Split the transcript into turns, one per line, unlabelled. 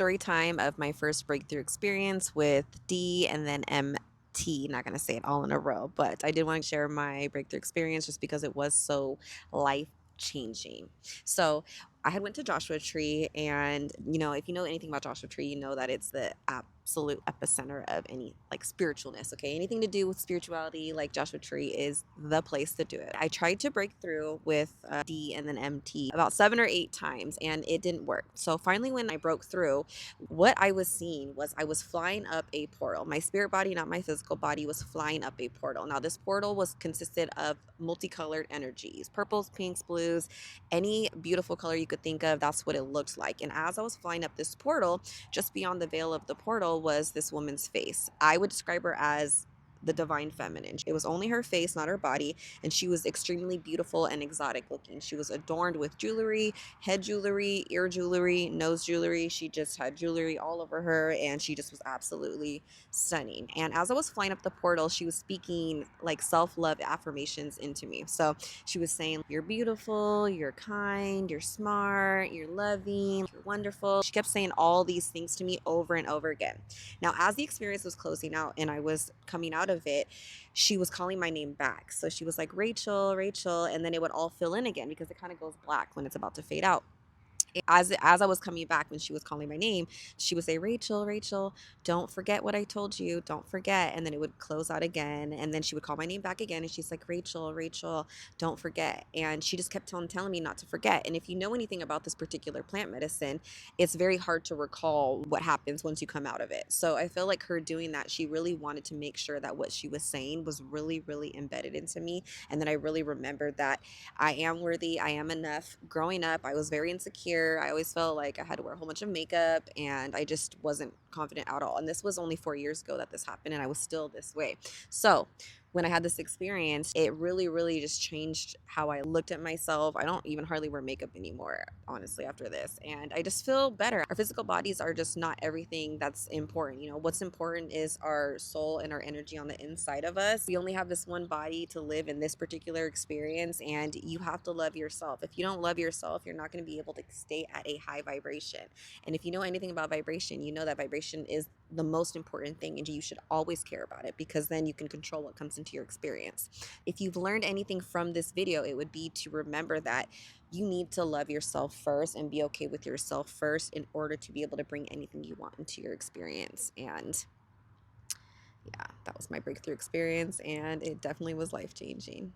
story time of my first breakthrough experience with D and then MT. Not going to say it all in a row, but I did want to share my breakthrough experience just because it was so life changing. So I had went to Joshua Tree, and if you know anything about Joshua Tree, you know that it's the absolute epicenter of any like spiritualness. Okay, anything to do with spirituality, like Joshua Tree is the place to do it. I tried to break through with D and then MT about 7 or 8 times, and it didn't work. So finally, when I broke through, what I was seeing was I was flying up a portal. My spirit body, not my physical body, was flying up a portal. Now this portal was consisted of multicolored energies, purples, pinks, blues, any beautiful color you could think of. That's what it looked like. And as I was flying up this portal, just beyond the veil of the portal was this woman's face. I would describe her as the divine feminine. It was only her face, not her body, and she was extremely beautiful and exotic looking. She was adorned with jewelry, head jewelry, ear jewelry, nose jewelry. She just had jewelry all over her, and she just was absolutely stunning. And as I was flying up the portal, she was speaking like self-love affirmations into me. So she was saying, "You're beautiful, you're kind, you're smart, you're loving, you're wonderful." She kept saying all these things to me over and over again. Now, as the experience was closing out and I was coming out of it, she was calling my name back. So she was like, "Rachel, Rachel," and then it would all fill in again because it kind of goes black when it's about to fade out. As I was coming back, when she was calling my name, she would say, "Rachel, Rachel, don't forget what I told you. Don't forget." And then it would close out again. And then she would call my name back again. And she's like, "Rachel, Rachel, don't forget." And she just kept telling me not to forget. And if you know anything about this particular plant medicine, it's very hard to recall what happens once you come out of it. So I feel like her doing that, she really wanted to make sure that what she was saying was really, really embedded into me. And then I really remembered that I am worthy. I am enough. Growing up, I was very insecure. I always felt like I had to wear a whole bunch of makeup, and I just wasn't confident at all. And this was only 4 years ago that this happened, and I was still this way. So when I had this experience, it really, really just changed how I looked at myself. I don't even hardly wear makeup anymore, honestly, after this. And I just feel better. Our physical bodies are just not everything that's important. What's important is our soul and our energy on the inside of us. We only have this one body to live in this particular experience, and you have to love yourself. If you don't love yourself, you're not going to be able to stay at a high vibration. And if you know anything about vibration, you know that vibration is the most important thing, and you should always care about it, because then you can control what comes into your experience. If you've learned anything from this video, it would be to remember that you need to love yourself first and be okay with yourself first in order to be able to bring anything you want into your experience. And yeah, that was my breakthrough experience, and it definitely was life changing.